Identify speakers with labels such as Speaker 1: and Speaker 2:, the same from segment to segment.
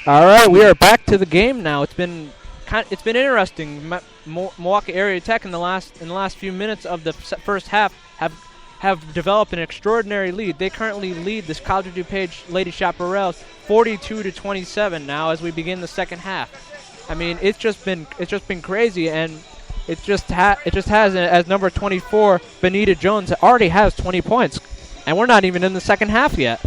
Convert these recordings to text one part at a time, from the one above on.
Speaker 1: All right, we are back to the game now. It's been interesting. Milwaukee Area Tech in the last few minutes of the first half have developed an extraordinary lead. They currently lead this College of DuPage Lady Chaparrals 42-27 now as we begin the second half. I mean, it's just been crazy, and it just has as number 24 Benita Jones already has 20 points, and we're not even in the second half yet.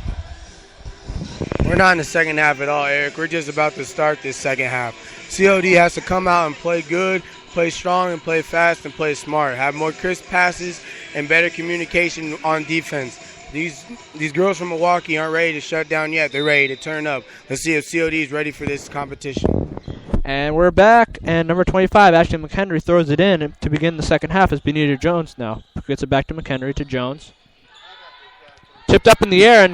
Speaker 2: We're not in the second half at all, Eric. We're just about to start this second half. COD has to come out and play good, play strong, and play fast, and play smart. Have more crisp passes and better communication on defense. These girls from Milwaukee aren't ready to shut down yet. They're ready to turn up. Let's see if COD is ready for this competition.
Speaker 1: And we're back, and number 25, Ashley McHenry, throws it in to begin the second half as Benita Jones now gets it back to McHenry to Jones. Tipped up in the air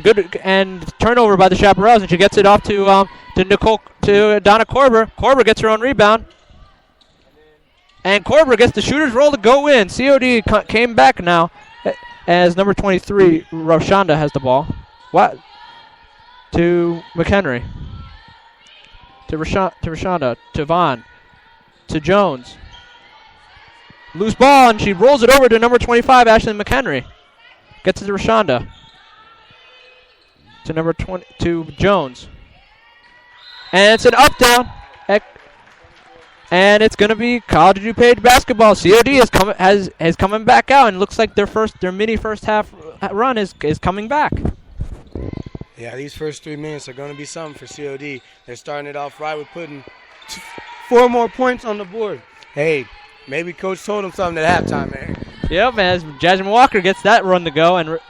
Speaker 1: and turnover by the Chaparrals, and she gets it off to Donna Korber. Korber gets her own rebound, and Korber gets the shooter's roll to go in. COD came back now as number 23 Roshonda has the ball. What? To McHenry. To Roshonda. To Vaughn. To Jones. Loose ball, and she rolls it over to number 25 Ashley McHenry. Gets it to Roshonda. To number 20, to Jones. And it's an up down. And it's going to be College of DuPage basketball. COD is coming back out, and looks like their mini first half run is coming back.
Speaker 2: Yeah, these first 3 minutes are going to be something for COD. They're starting it off right with putting 4 more points on the board. Hey, maybe Coach told them something at halftime, man.
Speaker 1: Yep, as Jasmine Walker gets that run to go, and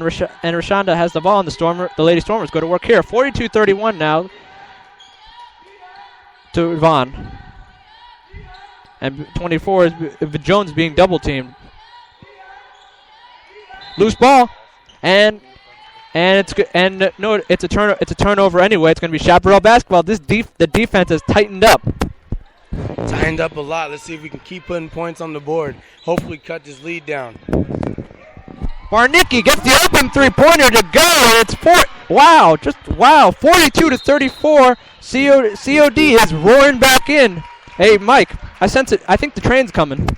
Speaker 1: Roshonda has the ball, and the Lady Stormers go to work here. 42-31 now to Vaughn. And 24 is Jones being double teamed. Loose ball, and it's a turnover anyway. It's going to be Chaparral basketball. The defense has tightened up.
Speaker 2: Tightened up a lot. Let's see if we can keep putting points on the board. Hopefully cut this lead down.
Speaker 1: Barnicki gets the open three-pointer to go, and it's 42-34. COD is roaring back in. Hey, Mike, I sense it. I think the train's coming.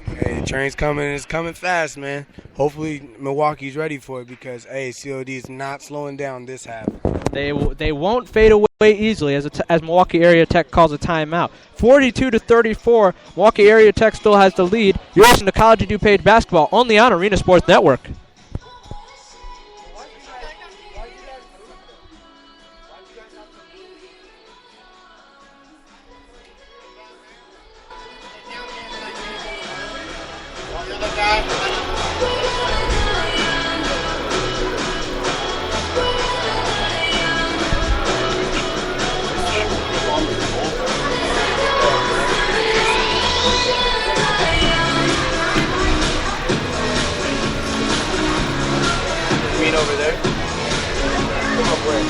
Speaker 2: Hey, the train's coming, and it's coming fast, man. Hopefully Milwaukee's ready for it because, hey, COD is not slowing down this half.
Speaker 1: They won't fade away easily as Milwaukee Area Tech calls a timeout. 42-34. Milwaukee Area Tech still has the lead. You're listening to College of DuPage basketball only on Arena Sports Network.
Speaker 2: Over there? Come up where? I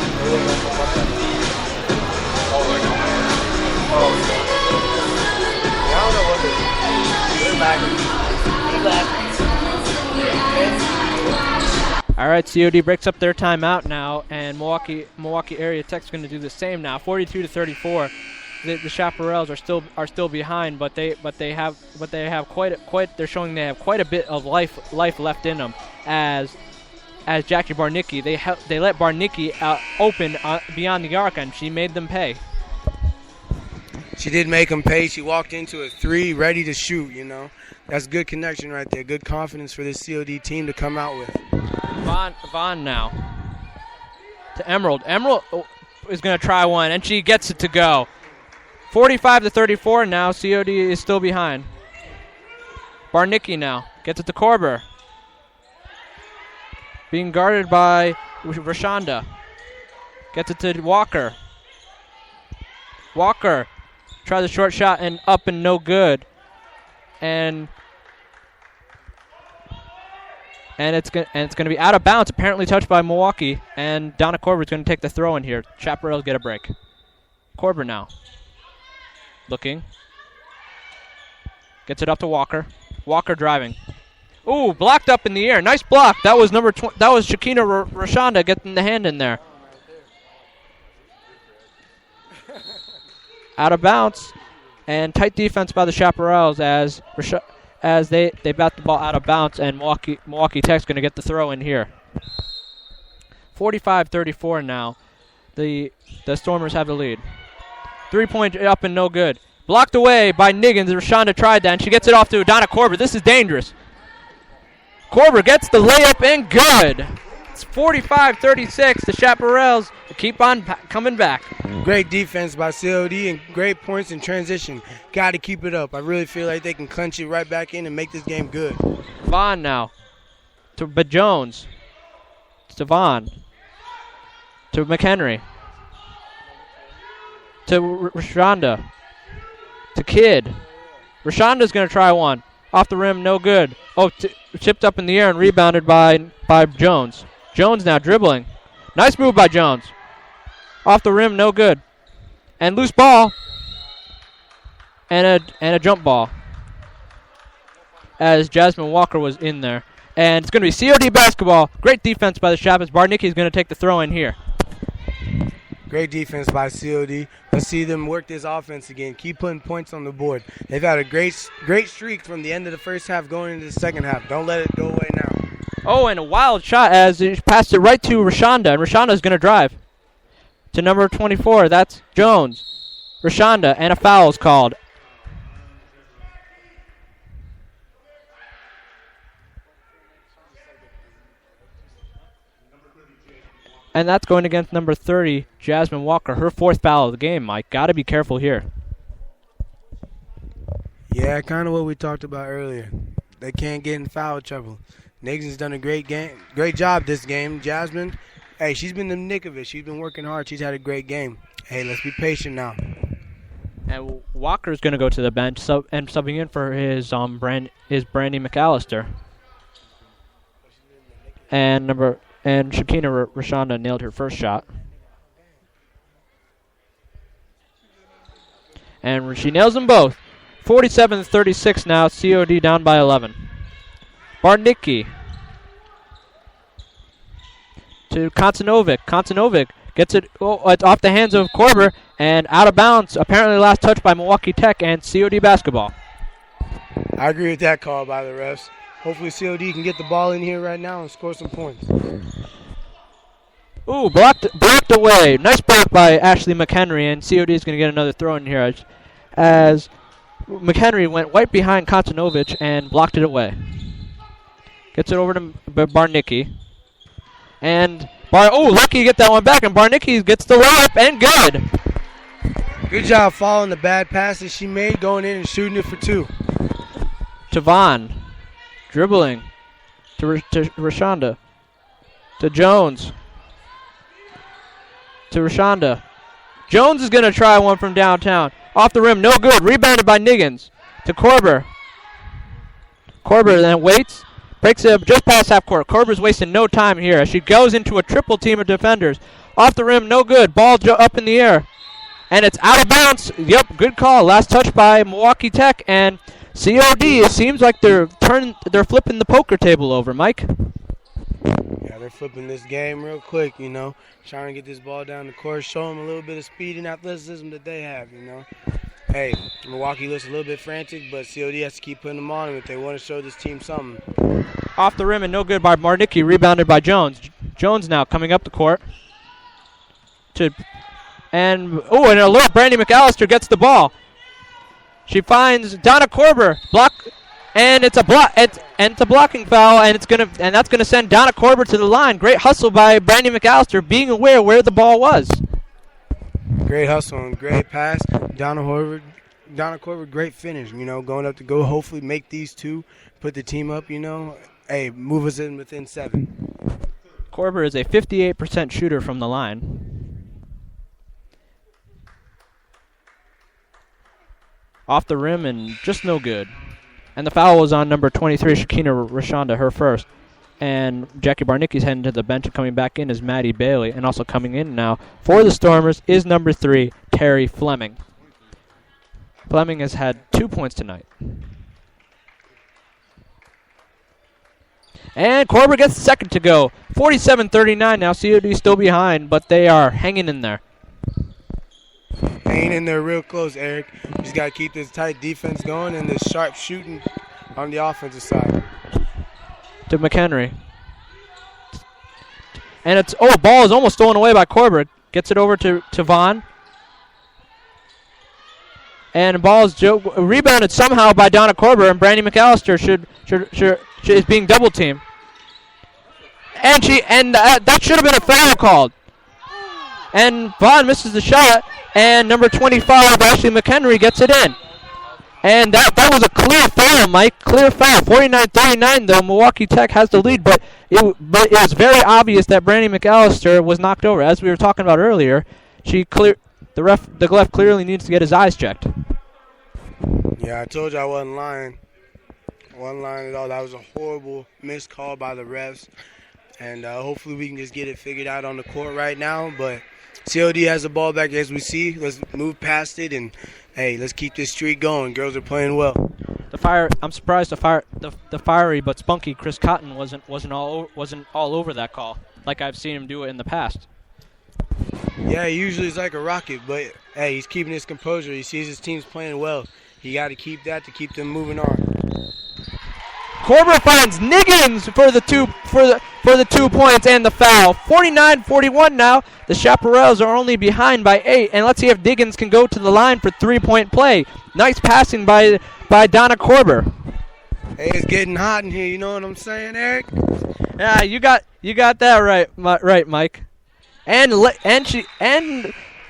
Speaker 2: don't know what they're back.
Speaker 1: All right, COD breaks up their timeout now, and Milwaukee Area Tech's going to do the same now. 42-34. The Chaparrals are still behind, but they have quite. They're showing they have quite a bit of life left in them as Jackie Barnicki, they let Barnicki open beyond the arc, and she made them pay.
Speaker 2: She did make them pay. She walked into a 3 ready to shoot, you know. That's good connection right there. Good confidence for this COD team to come out with.
Speaker 1: Vaughn now to Emerald. Emerald is going to try one, and she gets it to go. 45-34 now. COD is still behind. Barnicki now gets it to Korber. Being guarded by Roshonda. Gets it to Walker. Walker tries a short shot and up and no good. And it's going to be out of bounds, apparently touched by Milwaukee. And Donna Korber is going to take the throw in here. Chaparrals get a break. Korber now. Looking. Gets it up to Walker. Walker driving. Ooh, blocked up in the air. Nice block. That was that was Shakina Roshonda getting the hand in there. Out of bounds. And tight defense by the Chaparrals as they bat the ball out of bounds, and Milwaukee Tech's going to get the throw in here. 45-34 now. The Stormers have the lead. 3-point up and no good. Blocked away by Niggins. Rashonda tried that, and she gets it off to Donna Korber. This is dangerous. Korber gets the layup and good. It's 45-36. The Chaparrals keep on coming back.
Speaker 2: Great defense by COD and great points in transition. Got to keep it up. I really feel like they can clinch it right back in and make this game good.
Speaker 1: Vaughn now to Jones. To Vaughn. To McHenry. To Rashonda. To Kidd. Rashonda's going to try one. Off the rim, no good. Oh, chipped up in the air and rebounded by Jones. Jones now dribbling. Nice move by Jones. Off the rim, no good. And loose ball. And a jump ball. As Jasmine Walker was in there. And it's going to be COD basketball. Great defense by the Chapas. Barnicki is going to take the throw in here.
Speaker 2: Great defense by COD. Let's see them work this offense again. Keep putting points on the board. They've had a great streak from the end of the first half going into the second half. Don't let it go away now.
Speaker 1: Oh, and a wild shot as he passed it right to Rashonda. And Rashonda's going to drive to number 24. That's Jones. Rashonda, and a foul is called. And that's going against number 30, Jasmine Walker. Her fourth foul of the game, Mike. Got to be careful here.
Speaker 2: Yeah, kind of what we talked about earlier. They can't get in foul trouble. Nixon's done a great job this game. Jasmine, hey, she's been the nick of it. She's been working hard. She's had a great game. Hey, let's be patient now.
Speaker 1: And Walker's going to go to the bench and subbing in for his Brandy McAllister. And Shakina Rashonda nailed her first shot. And she nails them both. 47-36 now. COD down by 11. Barnicki to Konstanovic. Konstanovic gets it. Oh, it's off the hands of Korber and out of bounds. Apparently last touch by Milwaukee Tech and COD basketball.
Speaker 2: I agree with that call by the refs. Hopefully COD can get the ball in here right now and score some points.
Speaker 1: Ooh, blocked away. Nice block by Ashley McHenry, and COD is going to get another throw in here as McHenry went right behind Konstanovic and blocked it away. Gets it over to Barnicki. And lucky to get that one back, and Barnicki gets the layup and good.
Speaker 2: Good job following the bad passes she made, going in and shooting it for two.
Speaker 1: To Vaughn. Dribbling to Rashonda. To Jones. To Rashonda. Jones is going to try one from downtown. Off the rim, no good. Rebounded by Niggins. To Korber. Korber then waits. Breaks it up just past half court. Korber's wasting no time here as she goes into a triple team of defenders. Off the rim, no good. Ball up in the air. And it's out of bounds. Yep, good call. Last touch by Milwaukee Tech, and COD, it seems like they're flipping the poker table over, Mike.
Speaker 2: Yeah, they're flipping this game real quick, trying to get this ball down the court, show them a little bit of speed and athleticism that they have, Hey, Milwaukee looks a little bit frantic, but COD has to keep putting them on them if they want to show this team something.
Speaker 1: Off the rim and no good by Barnicki, rebounded by Jones. Jones now coming up the court. And an alert, Brandy McAllister gets the ball. She finds Donna Korber, and it's a blocking foul, and that's gonna send Donna Korber to the line. Great hustle by Brandy McAllister, being aware where the ball was.
Speaker 2: Great hustle and great pass, Donna Korber, great finish. Going up to go, hopefully make these two, put the team up. Hey, move us in within 7.
Speaker 1: Korber is a 58% shooter from the line. Off the rim and just no good. And the foul was on number 23, Shakina Rashonda, her first. And Jackie Barnicki's heading to the bench, and coming back in is Maddie Bailey. And also coming in now for the Stormers is number 3, Terry Fleming. Fleming has had 2 points tonight. And Korber gets the second to go. 47-39 now. COD still behind, but they are hanging in there.
Speaker 2: hanging in there real close, Eric. Just got to keep this tight defense going and this sharp shooting on the offensive side.
Speaker 1: To McHenry. And it's, ball is almost stolen away by Corbett. Gets it over to Vaughn. And ball is rebounded somehow by Donna Corber, and Brandy McAllister is being double teamed. And that should have been a foul called. And Vaughn misses the shot, and number 25, Ashley McHenry, gets it in. And that was a clear foul, Mike. Clear foul. 49-39, though. Milwaukee Tech has the lead, but it was very obvious that Brandy McAllister was knocked over. As we were talking about earlier, the ref clearly needs to get his eyes checked.
Speaker 2: Yeah, I told you I wasn't lying. I wasn't lying at all. That was a horrible missed call by the refs. And hopefully we can just get it figured out on the court right now. But COD has the ball back as we see. Let's move past it and, hey, let's keep this streak going. Girls are playing well.
Speaker 1: I'm surprised the fiery but spunky Chris Cotton wasn't all over that call like I've seen him do it in the past.
Speaker 2: Yeah, he usually is like a rocket, but hey, he's keeping his composure. He sees his team's playing well. He got to keep that to keep them moving on.
Speaker 1: Corber finds Niggins for the 2 points and the foul. 49-41 now. The Chaparrals are only behind by 8, and let's see if Diggins can go to the line for 3-point play. Nice passing by Donna Corber.
Speaker 2: Hey, it's getting hot in here. You know what I'm saying, Eric?
Speaker 1: Yeah, you got that right, Mike. And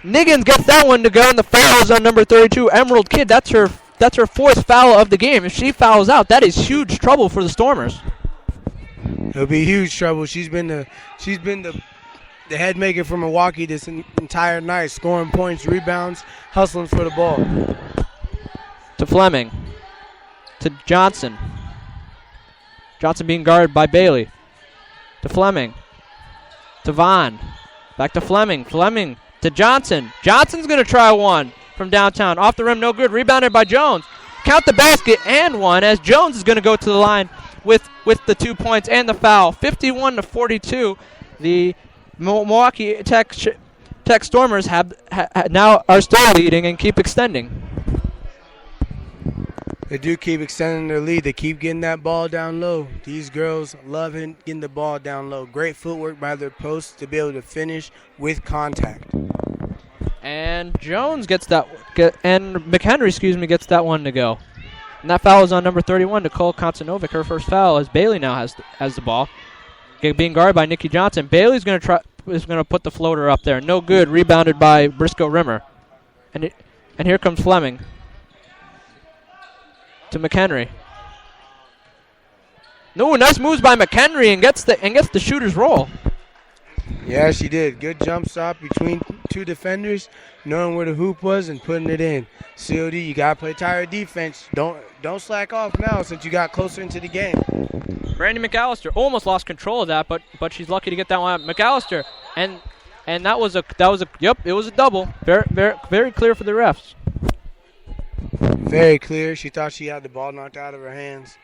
Speaker 1: Niggins gets that one to go, and the foul is on number 32, Emerald Kidd. That's her fourth foul of the game. If she fouls out, that is huge trouble for the Stormers.
Speaker 2: It'll be huge trouble. She's been the head maker for Milwaukee this entire night, scoring points, rebounds, hustling for the ball.
Speaker 1: To Fleming. To Johnson. Johnson being guarded by Bailey. To Fleming. To Vaughn. Back to Fleming. Fleming to Johnson. Johnson's going to try one from downtown. Off the rim, no good. Rebounded by Jones. Count the basket and one as Jones is going to go to the line with the 2 points and the foul. 51-42. The Milwaukee Tech Stormers now are still leading and keep extending.
Speaker 2: They do keep extending their lead. They keep getting that ball down low. These girls love getting the ball down low. Great footwork by their posts to be able to finish with contact.
Speaker 1: And Jones gets McHenry, gets that one to go. And that foul is on number 31, Nicole Konstanovic, her first foul, as Bailey now has the ball. Being guarded by Nikki Johnson. Bailey's going to put the floater up there. No good. Rebounded by Briscoe Rimmer. And here comes Fleming. To McHenry. No, nice moves by McHenry and gets the shooter's roll.
Speaker 2: Yeah, she did. Good jump stop between two defenders, knowing where the hoop was and putting it in. COD, you gotta play tired defense. Don't slack off now since you got closer into the game.
Speaker 1: Brandy McAllister almost lost control of that, but she's lucky to get that one out. McAllister and that was a it was a double. Very very very clear for the refs.
Speaker 2: Very clear. She thought she had the ball knocked out of her hands.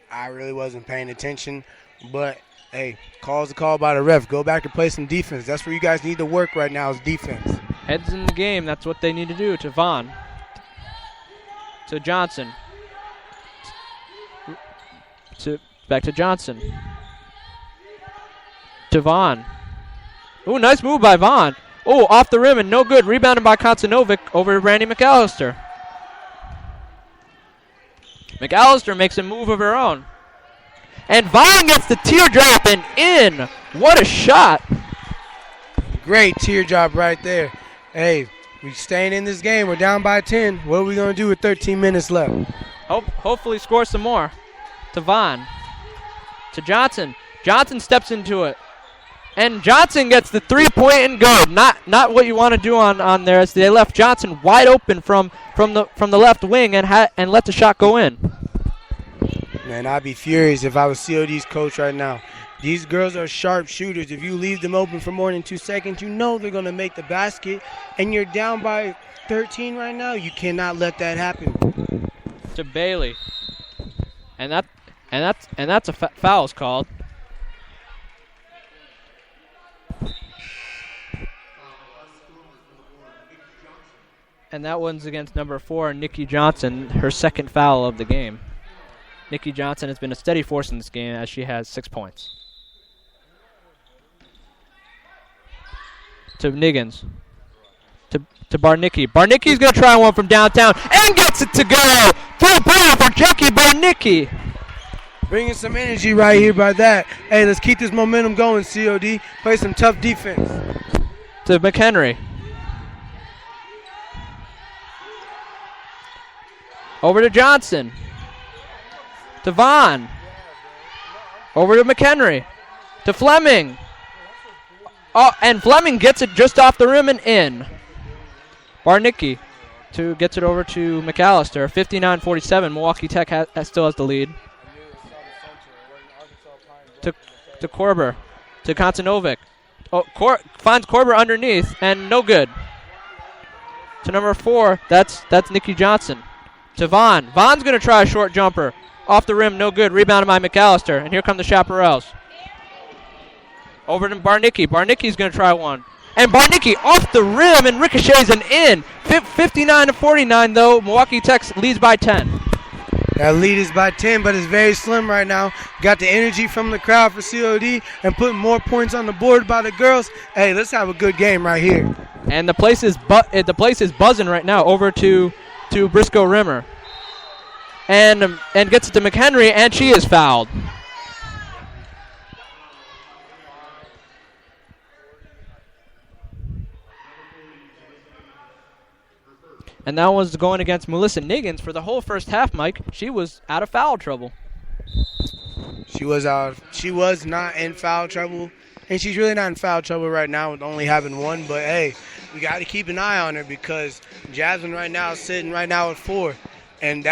Speaker 2: I really wasn't paying attention. But, hey, call's the call by the ref. Go back and play some defense. That's where you guys need to work right now is defense.
Speaker 1: Heads in the game. That's what they need to do. To Vaughn. To Johnson. Back to Johnson. To Vaughn. Ooh, nice move by Vaughn. Oh, off the rim and no good. Rebounded by Konstanovic over to Brandy McAllister. McAllister makes a move of her own. And Vaughn gets the teardrop and in. What a shot.
Speaker 2: Great teardrop right there. Hey, we're staying in this game. We're down by 10. What are we going to do with 13 minutes left?
Speaker 1: Hopefully score some more. To Vaughn. To Johnson. Johnson steps into it. And Johnson gets the 3-point and good. Not what you want to do on there, as they left Johnson wide open from the left wing and let the shot go in.
Speaker 2: Man, I'd be furious if I was COD's coach right now. These girls are sharp shooters. If you leave them open for more than 2 seconds, you know they're going to make the basket. And you're down by 13 right now. You cannot let that happen.
Speaker 1: To Bailey. And that's a foul's called. And that one's against number 4, Nikki Johnson, her second foul of the game. Nikki Johnson has been a steady force in this game as she has 6 points. To Niggins. To Barnicki. Barnicki's going to try one from downtown and gets it to go. 3-pointer for Jackie Barnicki.
Speaker 2: Bringing some energy right here by that. Hey, let's keep this momentum going, COD. Play some tough defense.
Speaker 1: To McHenry. Over to Johnson. To Vaughn. Over to McHenry. To Fleming. Oh, and Fleming gets it just off the rim and in. Barnicki gets it over to McAllister. 59-47. Milwaukee Tech still has the lead. To Korber. To Konstanovic. Oh, finds Korber underneath and no good. To number 4, that's Nikki Johnson. To Vaughn. Vaughn's going to try a short jumper. Off the rim, no good. Rebounded by McAllister. And here come the Chaparrals. Over to Barnicki. Barnicki's going to try one. And Barnicki off the rim and ricochets and in. 59-49, though. Milwaukee Tech leads by 10.
Speaker 2: That lead is by 10, but it's very slim right now. Got the energy from the crowd for COD and putting more points on the board by the girls. Hey, let's have a good game right here.
Speaker 1: And the place is buzzing right now. Over to Briscoe Rimmer. And gets it to McHenry, and she is fouled. And that was going against Melissa Niggins for the whole first half, Mike. She was out of foul trouble.
Speaker 2: She was not in foul trouble. And she's really not in foul trouble right now with only having one. But, hey, we got to keep an eye on her because Jasmine right now is sitting right now at 4. And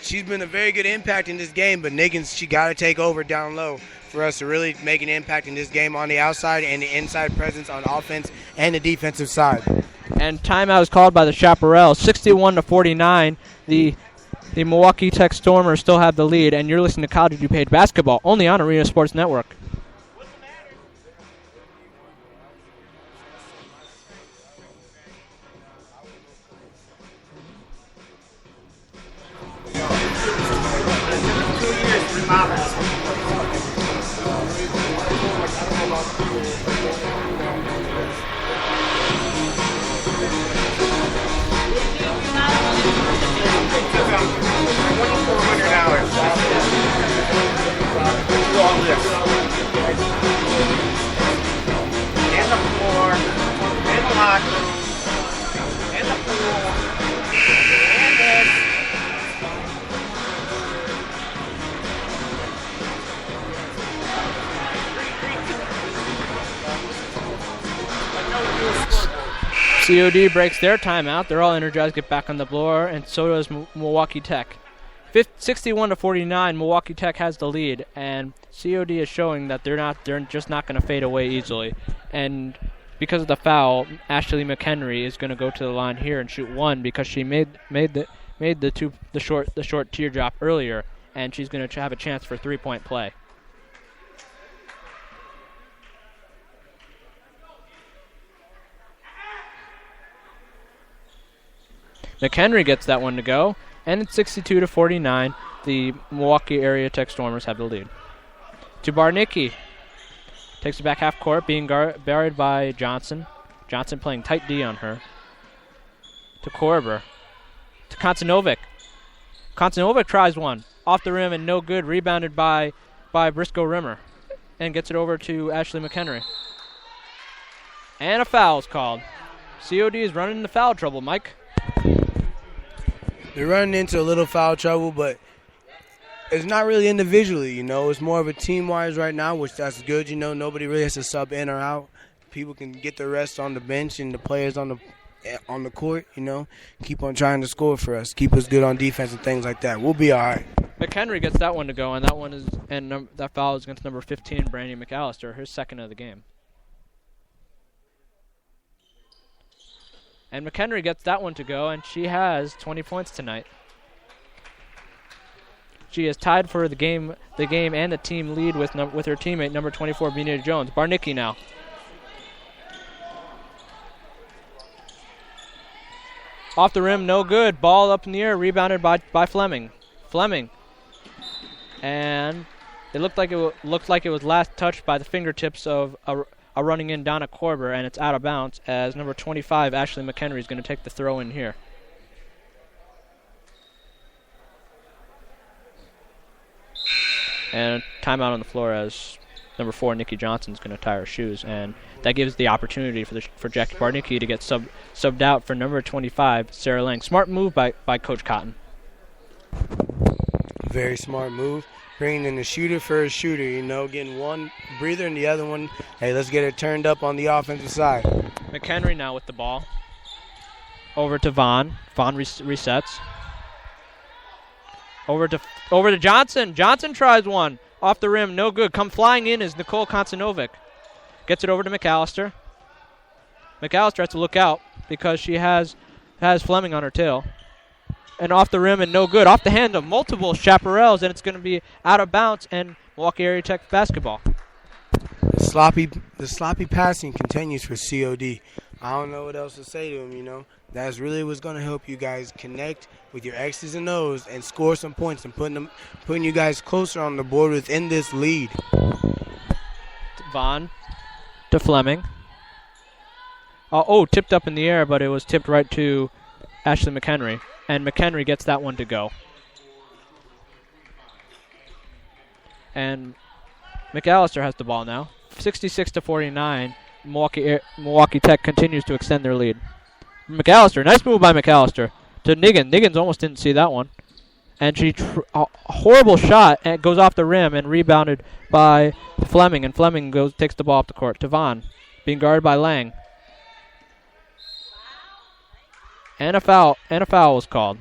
Speaker 2: she's been a very good impact in this game. But Niggins, she got to take over down low for us to really make an impact in this game on the outside and the inside presence on offense and the defensive side.
Speaker 1: And timeout is called by the Chaparrals. 61-49. The Milwaukee Tech Stormers still have the lead. And you're listening to College DuPage basketball only on Arena Sports Network. COD breaks their timeout. They're all energized, get back on the floor, and so does Milwaukee Tech. 61-49, Milwaukee Tech has the lead, and COD is showing that they're just not going to fade away easily. And because of the foul, Ashley McHenry is going to go to the line here and shoot one because she made the short teardrop earlier, and she's going to have a chance for 3-point play. McHenry gets that one to go, and it's 62-49. The Milwaukee Area Tech Stormers have the lead. To Barnicki. Takes it back half court, being buried by Johnson. Johnson playing tight D on her. To Korber. To Konstanovic. Konstanovic tries one. Off the rim and no good. Rebounded by Briscoe Rimmer. And gets it over to Ashley McHenry. And a foul is called. COD is running into foul trouble, Mike.
Speaker 2: They're running into a little foul trouble, but it's not really individually, It's more of a team-wise right now, which that's good, Nobody really has to sub in or out. People can get the rest on the bench and the players on the court, Keep on trying to score for us. Keep us good on defense and things like that. We'll be all right.
Speaker 1: McHenry gets that one to go, and that foul is against number 15, Brandy McAllister, her second of the game. And McHenry gets that one to go, and she has 20 points tonight. She is tied for the game and the team lead with her teammate, number 24, Benita Jones. Barnicki now. Off the rim, no good. Ball up in the air, rebounded by Fleming. Fleming. And it looked like it was last touched by the fingertips of a running in Donna Korber, and it's out of bounds as number 25, Ashley McHenry, is going to take the throw in here. And timeout on the floor as number 4, Nikki Johnson, is going to tie her shoes, and that gives the opportunity for Jackie Barnicki to get subbed out for number 25, Sarah Lang. Smart move by Coach Cotton.
Speaker 2: Very smart move. Bringing in the shooter for a shooter, getting one breather and the other one, hey, let's get it turned up on the offensive side.
Speaker 1: McHenry now with the ball. Over to Vaughn. Vaughn resets. Over to Johnson. Johnson tries one. Off the rim, no good. Come flying in is Nicole Konstanovic. Gets it over to McAllister. McAllister has to look out because she has Fleming on her tail. And off the rim and no good. Off the hand of multiple chaparrals, and it's going to be out of bounds and Milwaukee Area Tech basketball.
Speaker 2: The sloppy passing continues for COD. I don't know what else to say to them, That's really what's going to help you guys connect with your X's and O's and score some points and putting you guys closer on the board within this lead.
Speaker 1: Vaughn to Fleming. Tipped up in the air, but it was tipped right to Ashley McHenry. And McHenry gets that one to go. And McAllister has the ball now. 66-49. Milwaukee Tech continues to extend their lead. McAllister, nice move by McAllister to Niggins. Niggins almost didn't see that one. And a horrible shot, and it goes off the rim and rebounded by Fleming. And Fleming takes the ball up the court to Vaughn, being guarded by Lang. And a foul was called.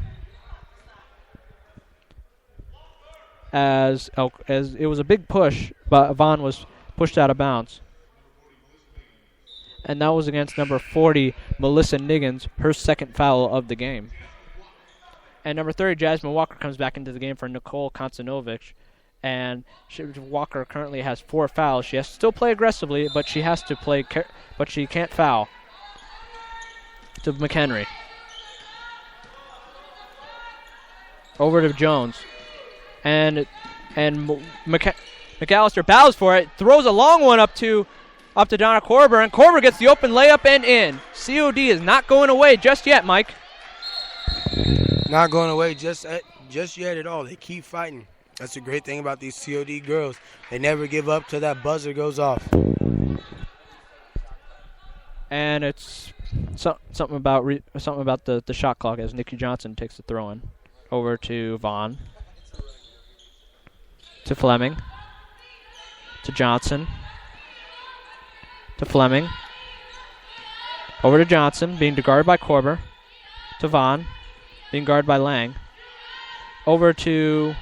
Speaker 1: As it was a big push, but Vaughn was pushed out of bounds. And that was against number 40, Melissa Niggins, her second foul of the game. And number 30, Jasmine Walker, comes back into the game for Nicole Konstanovic. And Walker currently has 4 fouls. She has to still play aggressively, but she has to play, but she can't foul. To McHenry. Over to Jones. And McAllister bows for it, throws a long one up to Donna Korber, and Korber gets the open layup and in. COD is not going away just yet, Mike.
Speaker 2: Not going away just yet at all. They keep fighting. That's the great thing about these COD girls. They never give up till that buzzer goes off.
Speaker 1: And it's something about the shot clock as Nikki Johnson takes the throw in. Over to Vaughn. To Fleming. To Johnson. To Fleming. Over to Johnson, being guarded by Korber. To Vaughn, being guarded by Lang. Over to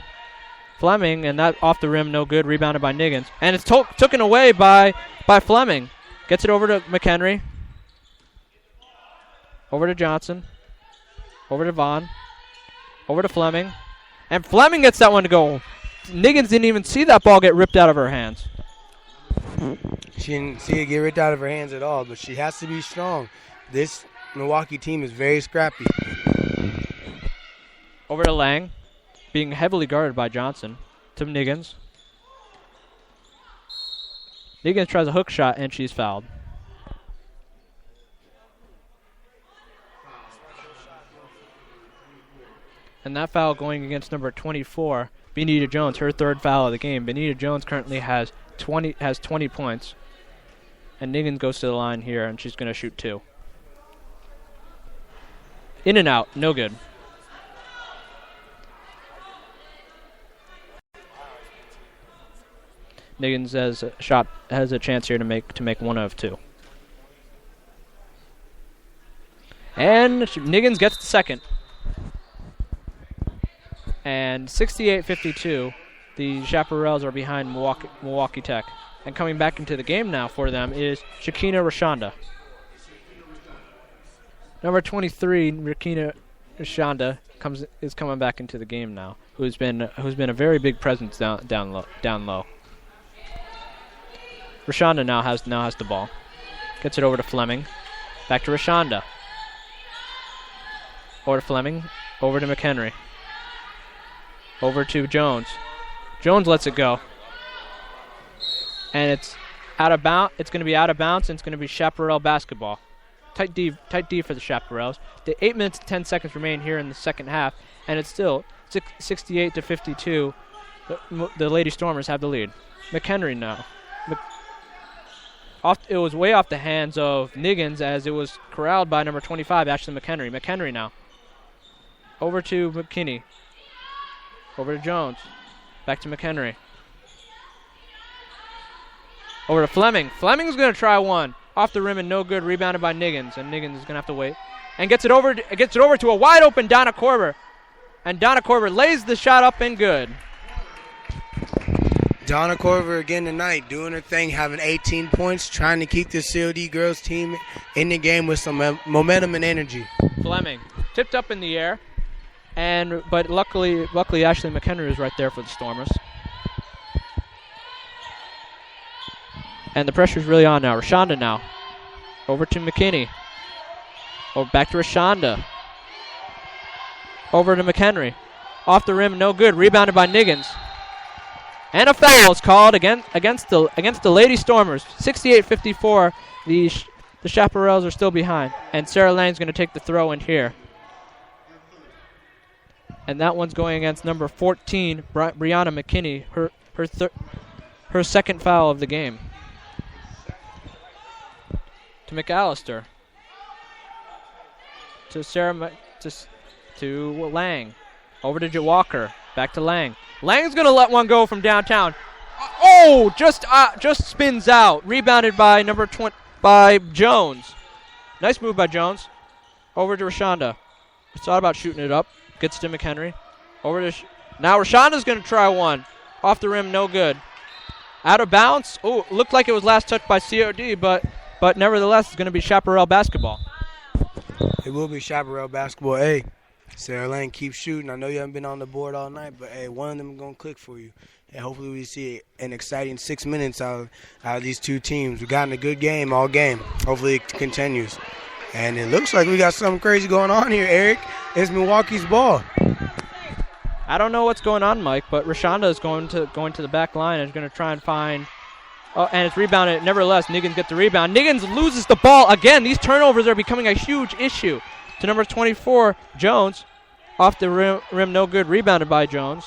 Speaker 1: Fleming, and that off the rim, no good, rebounded by Niggins. And it's taken away by Fleming. Gets it over to McHenry. Over to Johnson. Over to Vaughn. Over to Fleming. And Fleming gets that one to go. Niggins didn't even see that ball get ripped out of her hands.
Speaker 2: She didn't see it get ripped out of her hands at all, but she has to be strong. This Milwaukee team is very scrappy.
Speaker 1: Over to Lang, being heavily guarded by Johnson. To Niggins. Niggins tries a hook shot, and she's fouled. And that foul going against number 24, Benita Jones, her third foul of the game. Benita Jones currently has 20 points. And Niggins goes to the line here, and she's going to shoot 2. In and out, no good. Niggins has a chance here to make 1 of 2. And Niggins gets the second. And 68-52, the Chaparrals are behind Milwaukee Tech. And coming back into the game now for them is Shakina Rashonda. Number 23, Shakina Rashonda is coming back into the game now, who's been a very big presence down low. Rashonda now has the ball. Gets it over to Fleming. Back to Rashonda. Over to Fleming. Over to McHenry. Over to Jones. Jones lets it go. And it's out of bounds. It's going to be out of bounds, and it's going to be Chaparral basketball. Tight D for the Chaparrals. The 8 minutes and 10 seconds remain here in the second half, and it's still 68 to 52. The Lady Stormers have the lead. McHenry now. It was way off the hands of Niggins as it was corralled by number 25, Ashley McHenry. McHenry now. Over to McKinney. Over to Jones. Back to McHenry. Over to Fleming. Fleming's going to try one. Off the rim and no good. Rebounded by Niggins. And Niggins is going to have to wait. And gets it over to a wide open Donna Korber. And Donna Korber lays the shot up and good.
Speaker 2: Donna Korver again tonight doing her thing, having 18 points, trying to keep the COD girls team in the game with some momentum and energy.
Speaker 1: Fleming tipped up in the air, but luckily Ashley McHenry was right there for the Stormers. And the pressure's really on now. Rashonda now. Over to McKinney. Back to Rashonda. Over to McHenry. Off the rim, no good. Rebounded by Niggins. And a foul is called against the Lady Stormers. 68-54. The Chaparrals are still behind. And Sarah Lang's going to take the throw in here. And that one's going against number 14, Brianna McKinney, her second foul of the game. To McAllister. To Sarah, to Lang. Over to Walker. Back to Lang. Lang's going to let one go from downtown. Just spins out. Rebounded by number 20 by Jones. Nice move by Jones. Over to Rashonda. Thought about shooting it up. Gets to McHenry. Over to now Rashonda's going to try one. Off the rim, no good. Out of bounds. Oh, looked like it was last touched by COD, but nevertheless, it's going to be Chaparral basketball.
Speaker 2: It will be Chaparral basketball. Hey, Sarah Lane, keep shooting. I know you haven't been on the board all night, but hey, one of them is going to click for you. And hopefully we see an exciting 6 minutes out of these two teams. We've gotten a good game all game. Hopefully it continues. And it looks like we got something crazy going on here, Eric. It's Milwaukee's ball.
Speaker 1: I don't know what's going on, Mike, but Rashonda is going to the back line and is going to try and find. Oh, and it's rebounded. Nevertheless, Niggins gets the rebound. Niggins loses the ball again. These turnovers are becoming a huge issue. To number 24, Jones. Off the rim, no good. Rebounded by Jones.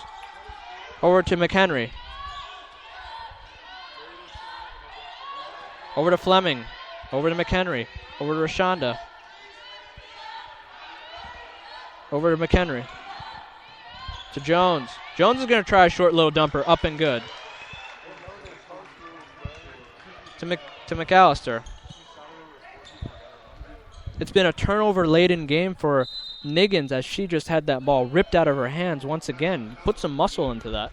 Speaker 1: Over to McHenry. Over to Fleming. Over to McHenry. Over to Rashonda. Over to McHenry. To Jones. Jones is going to try a short little dumper. Up and good. To McAllister. It's been a turnover-laden game for Niggins as she just had that ball ripped out of her hands once again. Put some muscle into that.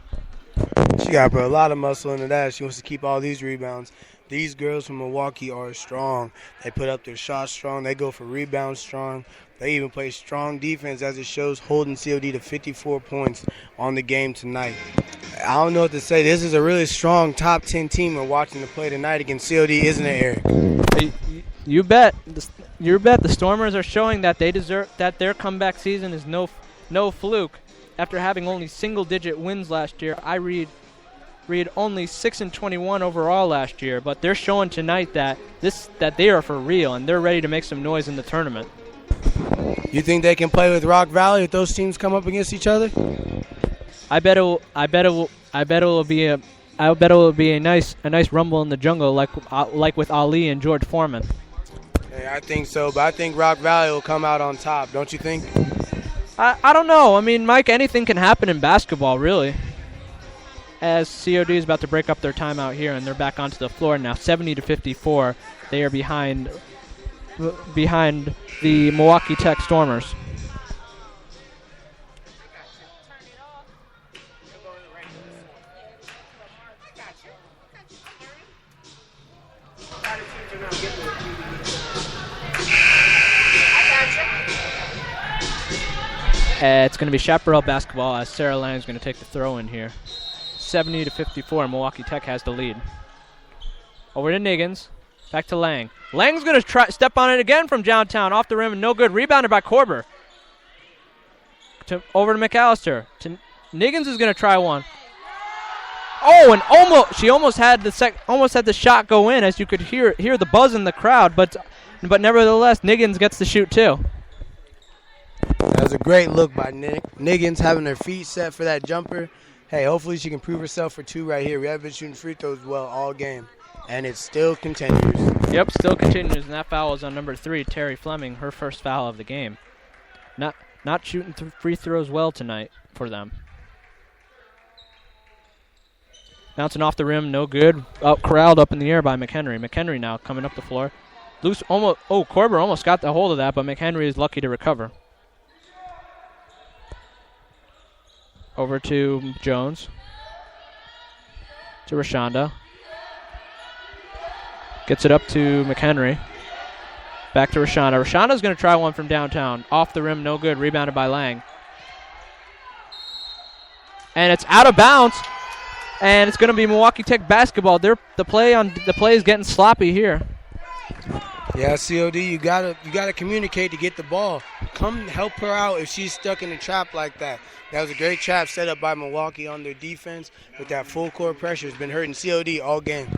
Speaker 2: She got to put a lot of muscle into that. She wants to keep all these rebounds. These girls from Milwaukee are strong. They put up their shots strong. They go for rebounds strong. They even play strong defense, as it shows, holding COD to 54 points on the game tonight. I don't know what to say. This is a really strong top 10 team we're watching to play tonight against COD, isn't it, Eric?
Speaker 1: You bet. You bet. The Stormers are showing that they deserve that their comeback season is no fluke. After having only single-digit wins last year, I read only 6-21 overall last year, but they're showing tonight that they are for real and they're ready to make some noise in the tournament.
Speaker 2: You think they can play with Rock Valley if those teams come up against each other?
Speaker 1: I bet it will be a nice rumble in the jungle like with Ali and George Foreman.
Speaker 2: Hey, I think so, but I think Rock Valley will come out on top, don't you think?
Speaker 1: I don't know. I mean, Mike, anything can happen in basketball, really. As COD is about to break up their timeout here, and they're back onto the floor now, 70-54. They are behind the Milwaukee Tech Stormers. It's going to be Chaparral basketball as Sarah Lang is going to take the throw in here. 70-54, Milwaukee Tech has the lead. Over to Niggins. Back to Lang. Lang's going to try step on it again from downtown. Off the rim, no good. Rebounded by Korber. over to McAllister. Niggins is going to try one. Oh, and she almost had the shot go in, as you could hear the buzz in the crowd, but nevertheless Niggins gets the shoot too.
Speaker 2: That was a great look by Niggins, having her feet set for that jumper. Hey, hopefully she can prove herself for 2 right here. We have been shooting free throws well all game, and it still continues.
Speaker 1: Yep, still continues, and that foul is on number 3, Terry Fleming, her first foul of the game. Not shooting free throws well tonight for them. Bouncing off the rim, no good. Corralled up in the air by McHenry. McHenry now coming up the floor. Loose, almost. Oh, Korber almost got the hold of that, but McHenry is lucky to recover. Over to Jones. To Rashonda. Gets it up to McHenry. Back to Rashonda. Rashonda's going to try one from downtown. Off the rim, no good. Rebounded by Lang. And it's out of bounds. And it's going to be Milwaukee Tech basketball. The play is getting sloppy here.
Speaker 2: Yeah, COD, you gotta communicate to get the ball. Come help her out if she's stuck in a trap like that. That was a great trap set up by Milwaukee on their defense, but that full court pressure has been hurting COD all game.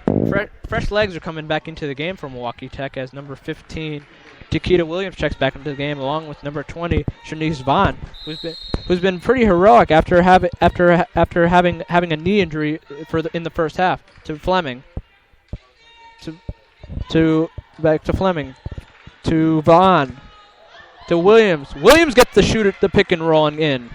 Speaker 1: Fresh legs are coming back into the game for Milwaukee Tech as number 15, Takita Williams, checks back into the game, along with number 20, Shanice Vaughn, who's been pretty heroic after having a knee injury in the first half. To Fleming, back to Fleming, to Vaughn, to Williams. Williams gets the shoot at the pick and roll and in.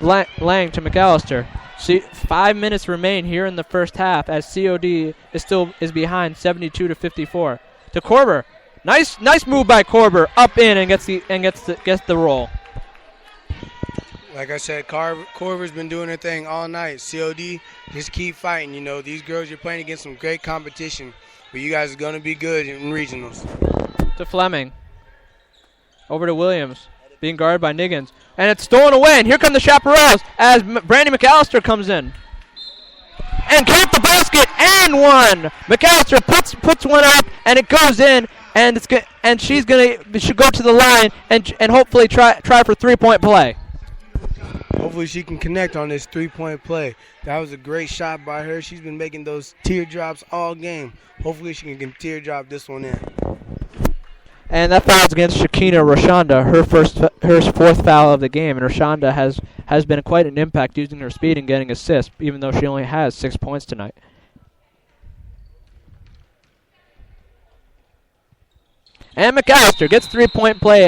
Speaker 1: Lang to McAllister. 5 minutes remain here in the first half as COD is behind 72-54. To Korber. Nice move by Korber, up in and gets the roll.
Speaker 2: Like I said, Korver's been doing her thing all night. COD, just keep fighting. You know, these girls, you're playing against some great competition, but you guys are going to be good in regionals.
Speaker 1: To Fleming. Over to Williams, being guarded by Niggins. And it's stolen away, and here come the Chaparrals as Brandy McAllister comes in. And count the basket, and one! McAllister puts one up, and it goes in, and she should go to the line and hopefully try for 3-point play.
Speaker 2: Hopefully she can connect on this 3-point play. That was a great shot by her. She's been making those teardrops all game. Hopefully she can teardrop this one in.
Speaker 1: And that foul's against Shakina Rashonda, her fourth foul of the game. And Rashonda has been quite an impact using her speed and getting assists, even though she only has 6 points tonight. And McAllister gets 3-point play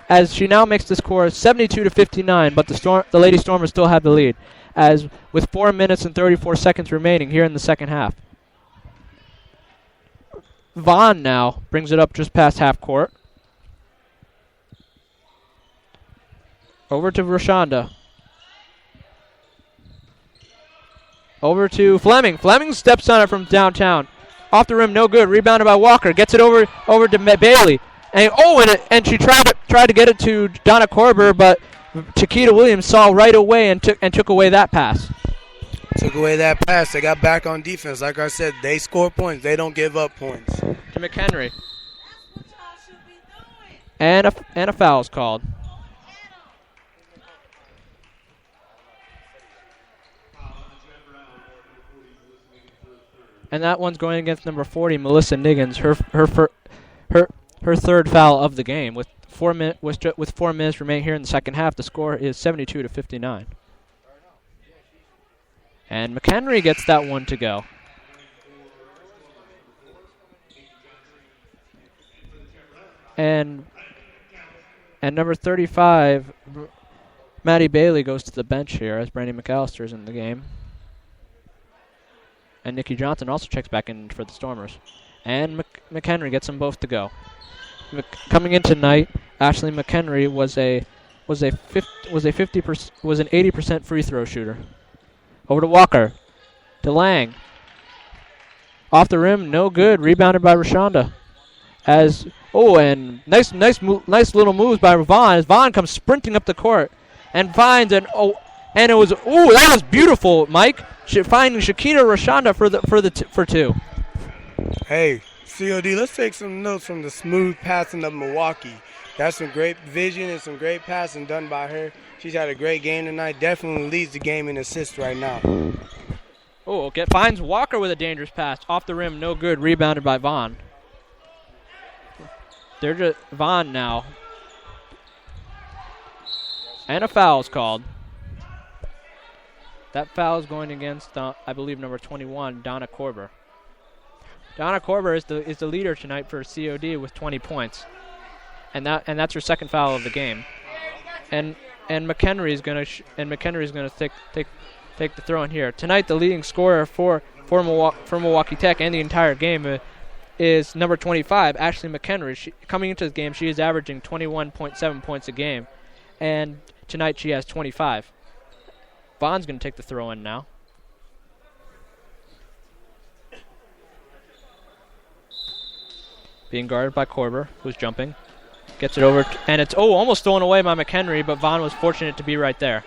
Speaker 1: as she now makes the score 72-59, but the Lady Stormers still have the lead, as with 4 minutes and 34 seconds remaining here in the second half. Vaughn now brings it up just past half court. Over to Rashonda. Over to Fleming. Fleming steps on it from downtown. Off the rim, no good. Rebounded by Walker. Gets it over to Bailey. And she tried to get it to Donna Korber, but Chiquita Williams saw right away and took away that pass.
Speaker 2: Took away that pass. They got back on defense. Like I said, they score points. They don't give up points.
Speaker 1: To McHenry. And a foul is called. And that one's going against number 40, Melissa Niggins, her third foul of the game. With 4 minutes remaining here in the second half, the score is 72-59. And McHenry gets that one to go. And number 35, Maddie Bailey, goes to the bench here as Brandy McAllister is in the game. And Nikki Johnson also checks back in for the Stormers. And McHenry gets them both to go. Coming in tonight, Ashley McHenry was an 80% free throw shooter. Over to Walker. To Lang. Off the rim, no good. Rebounded by Rashonda. And nice little moves by Vaughn as Vaughn comes sprinting up the court and finds that was beautiful, Mike. Finding Shakina Rashonda for two.
Speaker 2: Hey, COD, let's take some notes from the smooth passing of Milwaukee. That's some great vision and some great passing done by her. She's had a great game tonight. Definitely leads the game in assists right now.
Speaker 1: Oh, finds Walker with a dangerous pass. Off the rim, no good. Rebounded by Vaughn. They're just Vaughn now. And a foul is called. That foul is going against, I believe, number 21, Donna Korber. Donna Korber is the leader tonight for COD with 20 points, and that's her second foul of the game. And McHenry is gonna take the throw in here tonight. The leading scorer for Milwaukee Tech and the entire game is number 25, Ashley McHenry. Coming into the game, she is averaging 21.7 points a game, and tonight she has 25. Vaughn's going to take the throw in now. Being guarded by Korber, who's jumping. Gets it over, and it's almost stolen away by McHenry, but Vaughn was fortunate to be right there.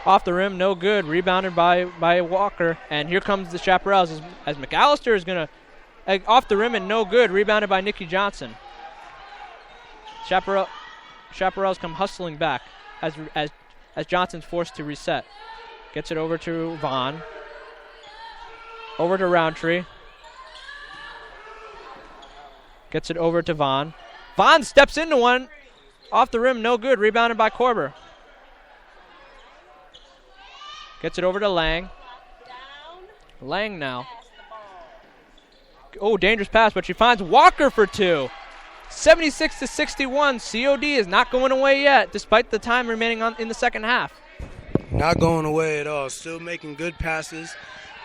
Speaker 1: Off the rim, no good. Rebounded by Walker, and here comes the Chaparrals as McAllister is going to off the rim and no good. Rebounded by Nikki Johnson. Chaparrals come hustling back as Johnson's forced to reset. Gets it over to Vaughn. Over to Roundtree. Gets it over to Vaughn. Vaughn steps into one. Off the rim, no good. Rebounded by Korber. Gets it over to Lang. Lang now. Oh, dangerous pass, but she finds Walker for two. 76-61. COD is not going away yet, despite the time remaining in the second half.
Speaker 2: Not going away at all. Still making good passes.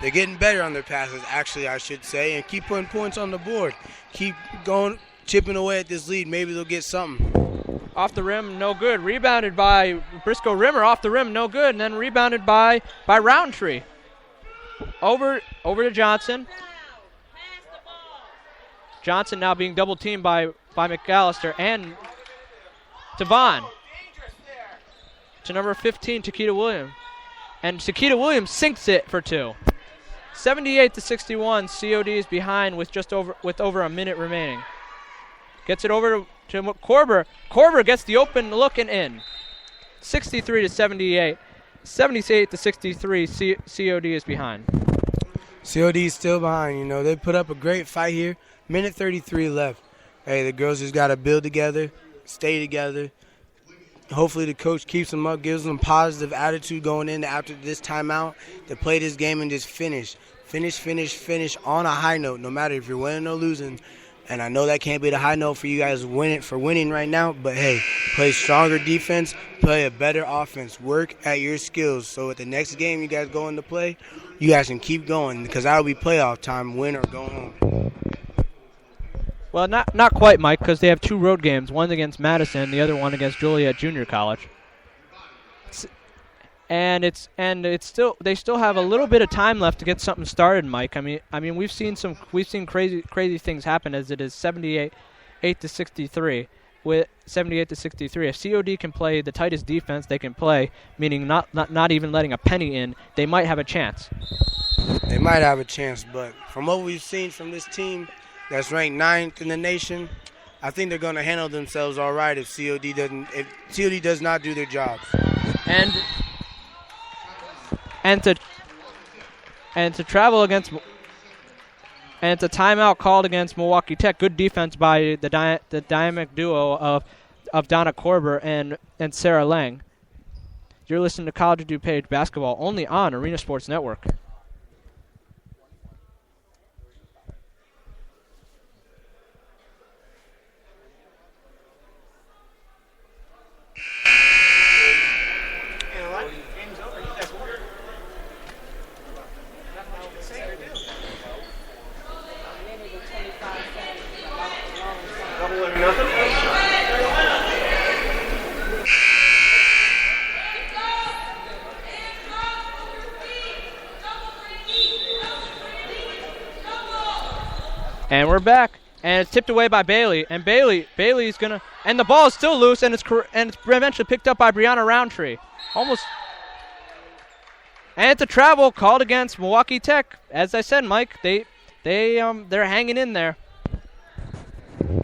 Speaker 2: They're getting better on their passes, actually, I should say, and keep putting points on the board. Keep going, chipping away at this lead. Maybe they'll get something.
Speaker 1: Off the rim, no good. Rebounded by Briscoe Rimmer. Off the rim, no good. And then rebounded by Roundtree. Over to Johnson. Johnson now being double teamed by McAllister and to Vaughn. To number 15, Takita Williams. And Takita Williams sinks it for two. 78-61. COD is behind with over a minute remaining. Gets it over to Korber. Korber gets the open look and in. 63-78. 78-63. COD is behind.
Speaker 2: COD is still behind. You know, they put up a great fight here. Minute 33 left. Hey, the girls just got to build together, stay together. Hopefully the coach keeps them up, gives them positive attitude going in after this timeout to play this game and just finish on a high note, no matter if you're winning or losing. And I know that can't be the high note for you guys winning right now, but hey, play stronger defense, play a better offense, work at your skills. So at the next game you guys go into play, you guys can keep going because that'll be playoff time, win or go home.
Speaker 1: Well, not quite, Mike, because they have two road games, one against Madison, the other one against Joliet Junior College. And they still have a little bit of time left to get something started, Mike. I mean we've seen crazy things happen as it is 78-63 with 78-63. If COD can play the tightest defense they can play, meaning not even letting a penny in, they might have a chance.
Speaker 2: They might have a chance, but from what we've seen from this team that's ranked 9th in the nation, I think they're going to handle themselves all right if COD does not do their jobs. And to travel against, and it's a timeout called against Milwaukee Tech. Good defense by the dynamic duo of Donna Korber and Sarah Lang. You're listening to College of DuPage basketball only on Arena Sports Network. And we're back, and it's tipped away by Bailey, and Bailey's gonna, and the ball is still loose, and it's eventually picked up by Brianna Roundtree, almost. And it's a travel called against Milwaukee Tech. As I said, Mike,
Speaker 1: they're hanging in there.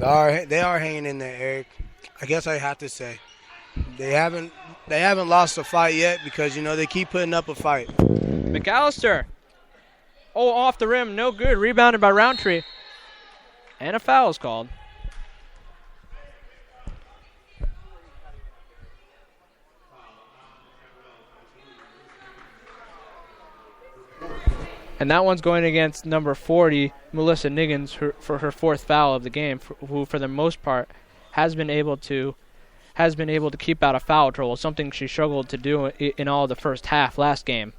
Speaker 2: They are hanging in there, Eric. I guess I have to say they haven't lost a fight yet because they keep putting up a fight.
Speaker 1: McAllister. Oh, off the rim, no good. Rebounded by Roundtree, and a foul is called. And that one's going against number 40, Melissa Niggins, for her fourth foul of the game, who for the most part has been able to keep out of foul trouble, something she struggled to do in all of the first half last game.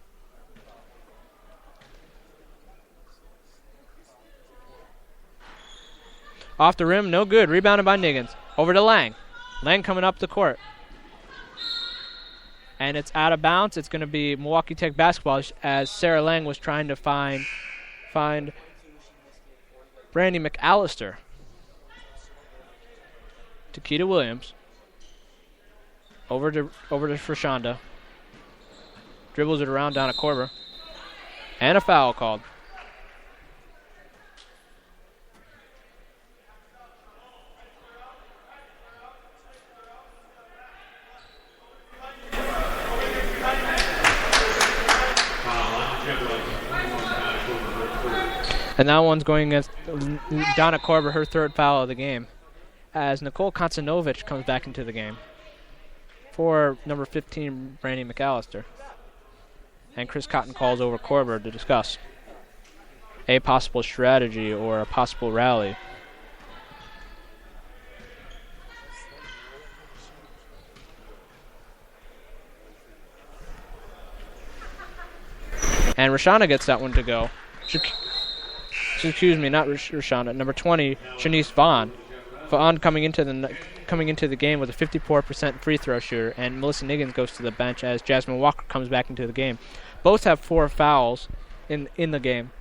Speaker 1: Off the rim, no good. Rebounded by Niggins. Over to Lang. Lang coming up the court. And it's out of bounds. It's going to be Milwaukee Tech basketball as Sarah Lang was trying to find Brandy McAllister. To Keita Williams. Over to Frashonda. Dribbles it around down a Korver. And a foul called. And that one's going against Donna Korver, her third foul of the game, as Nicole Konstanovich comes back into the game for number 15, Brandy McAllister. And Chris Cotton calls over Korver to discuss a possible strategy or a possible rally. And Rashana gets that one to go. Excuse me, not Rashana. Number 20, Shanice Vaughn. Vaughn coming into the game with a 54% free throw shooter, and Melissa Niggins goes to the bench as Jasmine Walker comes back into the game. Both have 4 fouls in the game.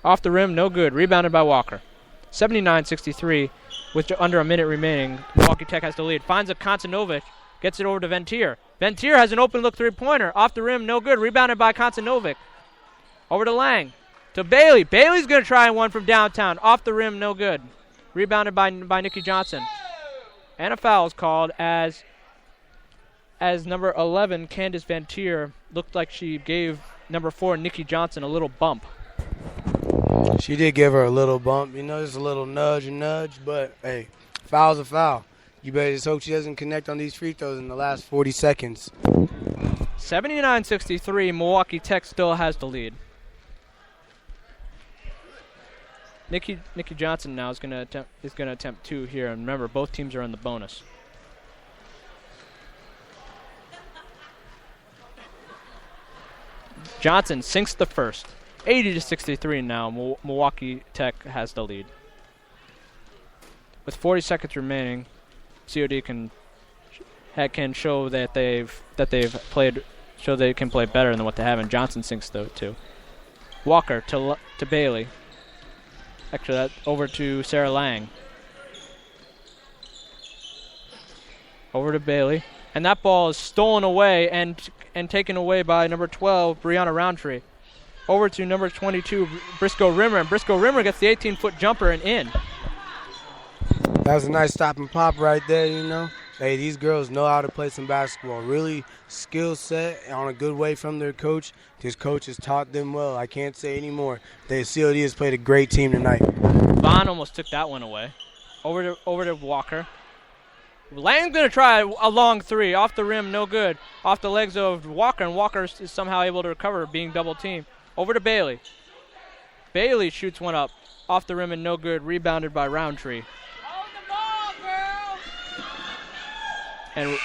Speaker 1: Off the rim, no good. Rebounded by Walker. 79-63 with under a minute remaining. Milwaukee Tech has the lead. Finds a Konstanovich. Gets it over to Ventier. Ventier has an open look three-pointer. Off the rim, no good. Rebounded by Konstanovic. Over to Lang. To Bailey. Bailey's going to try one from downtown. Off the rim, no good. Rebounded by Nikki Johnson. And a foul is called as number 11, Candace Ventier, looked like she gave number 4, Nikki Johnson, a little bump.
Speaker 2: She did give her a little bump. Just a little nudge, but, hey, foul's a foul. You better just hope she doesn't connect on these free throws in the last 40 seconds.
Speaker 1: 79-63, Milwaukee Tech still has the lead. Nikki Johnson now is going to attempt 2 here, and remember, both teams are in the bonus. Johnson sinks the first. 80-63 now. Milwaukee Tech has the lead. With 40 seconds remaining, COD can show that they've played, show they can play better than what they have, and Johnson sinks though too. Walker to Bailey. Actually, that over to Sarah Lang. Over to Bailey, and that ball is stolen away and taken away by number 12, Brianna Roundtree. Over to number 22, Briscoe Rimmer, and Briscoe Rimmer gets the 18-foot jumper and in.
Speaker 2: That was a nice stop and pop right there, Hey, these girls know how to play some basketball. Really skill set on a good way from their coach. This coach has taught them well. I can't say any more. The COD has played a great team tonight.
Speaker 1: Vaughn almost took that one away. Over to Walker. Lang's going to try a long 3. Off the rim, no good. Off the legs of Walker, and Walker is somehow able to recover, being double-teamed. Over to Bailey. Bailey shoots one up. Off the rim and no good. Rebounded by Roundtree. And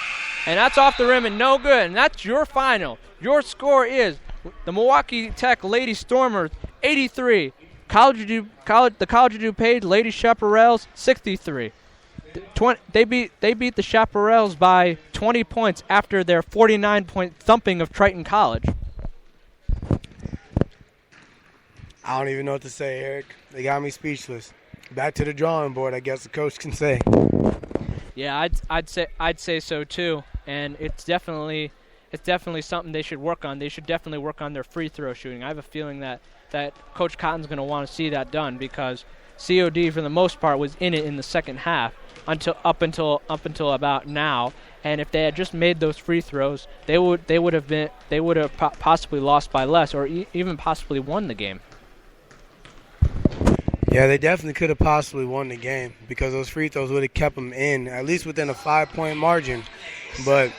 Speaker 1: that's off the rim and no good. And that's your final. Your score is the Milwaukee Tech Lady Stormers 83. The College of DuPage Lady Chaparrals 63. They beat the Chaparrals by 20 points after their 49-point thumping of Triton College.
Speaker 2: I don't even know what to say, Eric. They got me speechless. Back to the drawing board, I guess the coach can say.
Speaker 1: Yeah, I'd say so too, and it's definitely it's definitely something they should work on. They should definitely work on their free throw shooting. I have a feeling that Coach Cotton's going to want to see that done, because COD for the most part was in it in the second half up until about now. And if they had just made those free throws, they would have possibly lost by less, or even possibly won the game.
Speaker 2: Yeah, they definitely could have possibly won the game, because those free throws would have kept them in, at least within a 5-point margin. But,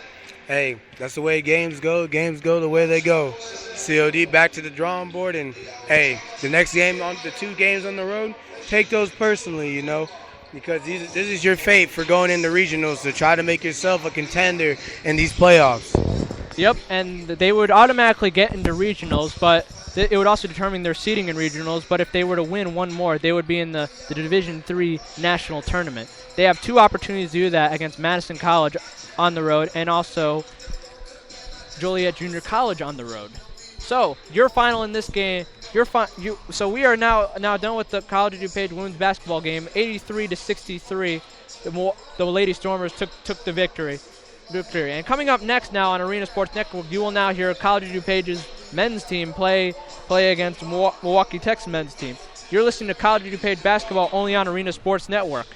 Speaker 2: hey, that's the way games go. Games go the way they go. COD back to the drawing board, and, hey, the next game, the 2 games on the road, take those personally, because this is your fate for going into regionals, to try to make yourself a contender in these playoffs.
Speaker 1: Yep, and they would automatically get into regionals, but it would also determine their seeding in regionals. But if they were to win one more, they would be in the Division III national tournament. They have 2 opportunities to do that against Madison College on the road, and also Joliet Junior College on the road. So your final in this game, so we are now done with the College of DuPage women's basketball game. 83-63, the Lady Stormers took the victory. And coming up next now on Arena Sports Network, you will now hear College of DuPage's men's team play against Milwaukee Tech's men's team. You're listening to College of DuPage basketball only on Arena Sports Network.